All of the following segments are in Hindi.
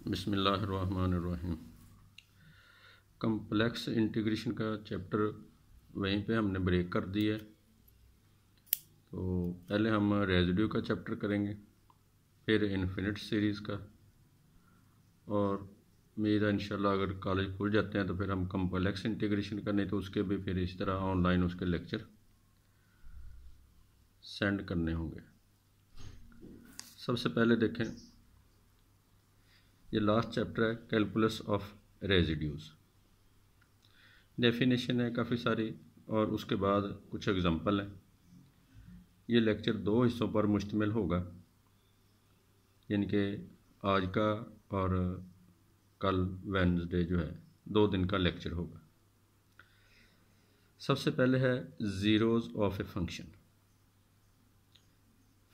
बिस्मिल्लाहिर्रहमानिर्रहीम। कम्प्लेक्स इंटीग्रेशन का चैप्टर वहीं पे हमने ब्रेक कर दिया है। तो पहले हम रेजिड्यू का चैप्टर करेंगे, फिर इन्फिनिट सीरीज़ का, और मेरा इंशाल्लाह अगर कॉलेज खुल जाते हैं तो फिर हम कम्प्लेक्स इंटीग्रेशन का, नहीं तो उसके भी फिर इस तरह ऑनलाइन उसके लेक्चर सेंड करने होंगे। सबसे पहले देखें, ये लास्ट चैप्टर है कैलकुलस ऑफ रेजिड्यूज़। डेफिनेशन है काफ़ी सारी और उसके बाद कुछ एग्जांपल हैं। ये लेक्चर 2 हिस्सों पर मुश्तमिल होगा, यानी कि आज का और कल वेडनेसडे जो है 2 दिन का लेक्चर होगा। सबसे पहले है zeros of a function.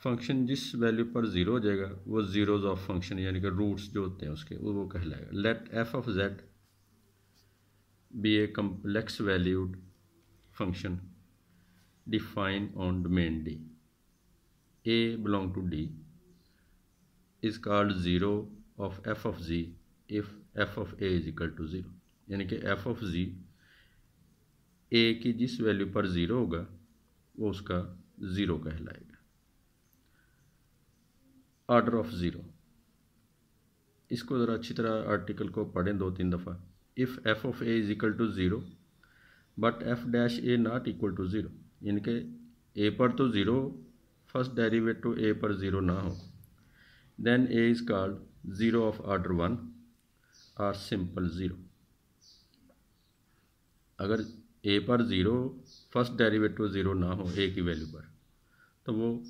Function जिस वैल्यू पर ज़ीरो हो जाएगा वो ज़ीरोज़ ऑफ फंक्शन, यानी कि रूट्स जो होते हैं उसके, वो कहलाएगा। Let F of Z be a complex valued function define on domain D, A belong to D is called zero of F of Z if F of A is equal to zero, यानी कि एफ ऑफ जी ए की जिस वैल्यू पर ज़ीरो होगा वो उसका ज़ीरो कहलाएगा। ऑर्डर ऑफ ज़ीरो, इसको ज़रा अच्छी तरह आर्टिकल को पढ़ें 2-3 दफ़ा। If F of A is equal to zero but F dash A not equal to zero, यानी कि ए पर तो ज़ीरो, फर्स्ट डेरिवेटिव ए पर ज़ीरो ना हो, then A is called zero of order 1 और सिंपल ज़ीरो। अगर ए पर ज़ीरो, फर्स्ट डेरिवेटिव ज़ीरो ना हो ए की वैल्यू पर, तो वो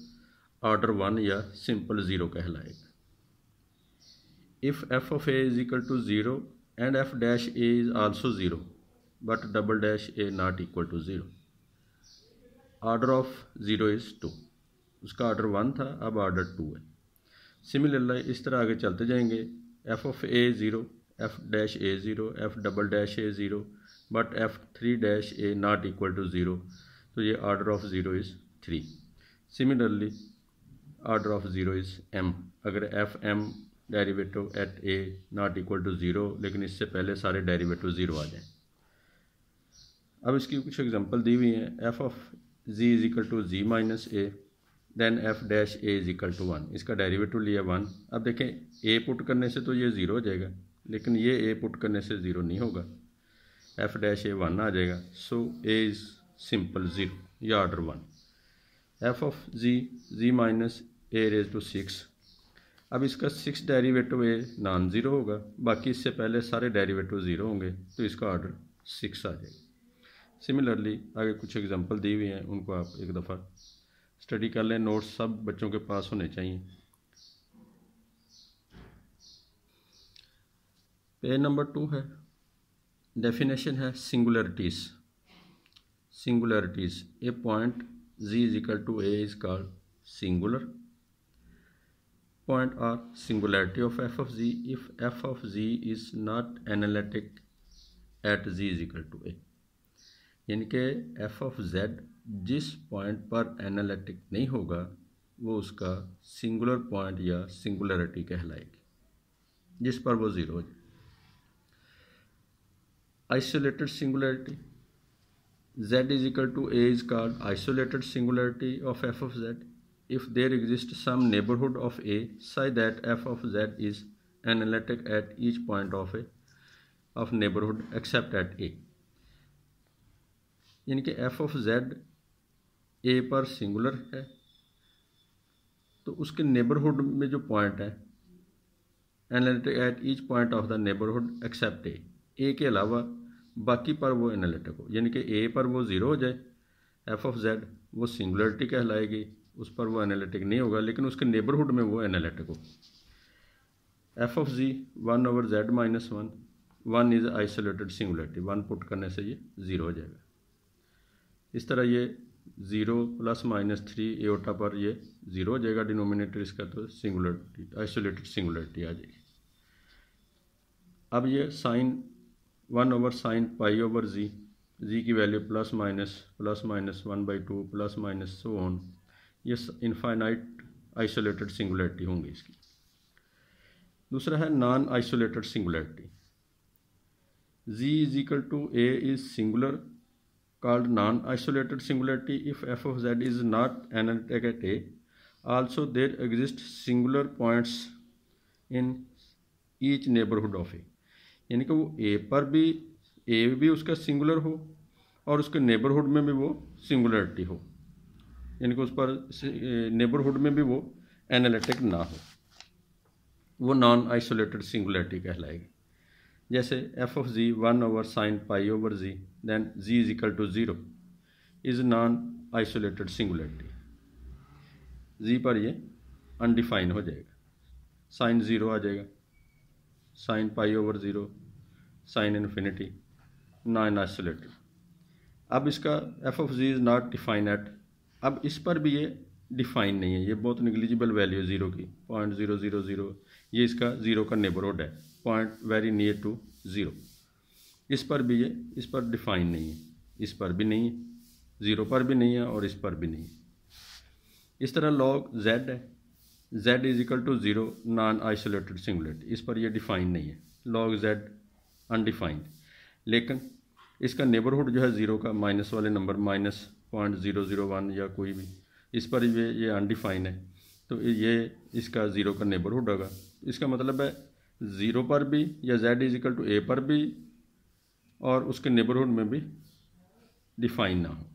ऑर्डर 1 या सिंपल ज़ीरो कहलाएगा। If F of A is equal to zero and F dash A is also zero but double dash A not equal to zero, order of zero is 2। उसका ऑर्डर 1 था, अब ऑर्डर 2 है। सिमिलरली इस तरह आगे चलते जाएंगे। F of A zero, F dash A zero, F double dash A zero but F 3 dash A not equal to zero, तो ये order of zero is 3। Similarly order of zero is M. अगर F M derivative at A not equal to zero, लेकिन इससे पहले सारे डेरिवेटिव ज़ीरो आ जाएं। अब इसकी कुछ एग्जांपल दी हुई हैं। F of Z is equal to Z minus A, then F dash A is equal to 1, इसका डेरिवेटिव लिया 1। अब देखें ए पुट करने से तो ये ज़ीरो हो जाएगा, लेकिन ये ए पुट करने से ज़ीरो नहीं होगा, एफ डैश ए 1 आ जाएगा। So A is simple zero या order 1। F of Z minus A raise to 6, अब इसका 6 डेरिवेटिव ए नॉन ज़ीरो होगा, बाकी इससे पहले सारे डेरिवेटिव ज़ीरो होंगे, तो इसका ऑर्डर 6 आ जाएगा। सिमिलरली आगे कुछ एग्जांपल दी हुई हैं, उनको आप एक दफ़ा स्टडी कर लें। नोट्स सब बच्चों के पास होने चाहिए। पेज नंबर 2 है, डेफिनेशन है singularities. Singularities, A point Z is equal to A is called singular point or singularity of f of z if f of z is not analytic at z is equal to a, यानी कि f of z जिस पॉइंट पर एनालिटिक नहीं होगा वो उसका सिंगुलर पॉइंट या सिंगुलरिटी कहलाएगी, जिस पर वो ज़ीरो हो जाए। Isolated singularity, z is equal to a is called isolated singularity of f of z if there exists some neighborhood of a such that f of z is analytic at each point of neighborhood except at a, यानी कि f of z a पर सिंगुलर है तो उसके नेबरहुड में जो पॉइंट है, analytic at each point of the neighbourhood except A के अलावा बाकी पर वो एनालिटिक हो, यानी कि ए पर वो ज़ीरो हो जाए, एफ ऑफ जेड वो सिंगुलरिटी कहलाएगी, उस पर वो एनालिटिक नहीं होगा, लेकिन उसके नेबरहुड में वो एनालिटिक हो। F of Z 1 over Z minus 1, 1 is isolated singularity, 1 put करने से ये ज़ीरो हो जाएगा। इस तरह ये 0 प्लस माइनस 3 एओटा पर ये ज़ीरो हो जाएगा डिनोमिनेटर इसका, तो सिंगुलरिटी आइसोलेटेड सिंगुलरिटी आ जाएगी। अब ये sine 1 over sine pi over Z की value plus minus 1/2 plus minus so on, ये इनफाइनाइट आइसोलेटेड सिंगुलरिटी होंगी इसकी। दूसरा है non isolated singularity. z is equal to a is singular called non-isolated singularity if f of z is not analytic at a. Also there exist singular points in each neighborhood of a. यानी कि वो a पर भी a भी उसका सिंगुलर हो और उसके नेबरहुड में भी वो सिंगुलरिटी हो, यानी कि उस पर नेबरहुड में भी वो एनालिटिक ना हो, वो नॉन आइसोलेटेड सिंगुलरिटी कहलाएगी। जैसे f of z 1/sin pi over z then z is equal to 0 is non isolated singularity. z पर ये अनडिफाइन हो जाएगा, साइन 0 आ जाएगा, sine pi over 0, sine infinity, non isolated. अब इसका f of z is not define at, अब इस पर भी ये डिफाइन नहीं है, ये बहुत निगलिजिबल वैल्यू है ज़ीरो की, 0.000, ये इसका ज़ीरो का नेबरहुड है, point very near to zero. इस पर भी ये, इस पर डिफाइन नहीं है, इस पर भी नहीं है, ज़ीरो पर भी नहीं है और इस पर भी नहीं है। इस तरह लॉग z है, z is equal to 0 non isolated singularity, इस पर ये डिफाइन नहीं है, लॉग z अनडिफाइंड। लेकिन इसका नेबरहुड जो है ज़ीरो का, माइनस वाले नंबर -0.001 या कोई भी, इस पर ये अनडिफाइन है, तो ये इसका ज़ीरो का नेबरहुड होगा। इसका मतलब है ज़ीरो पर भी या z is equal to a पर भी और उसके नेबरहुड में भी डिफाइन ना हो।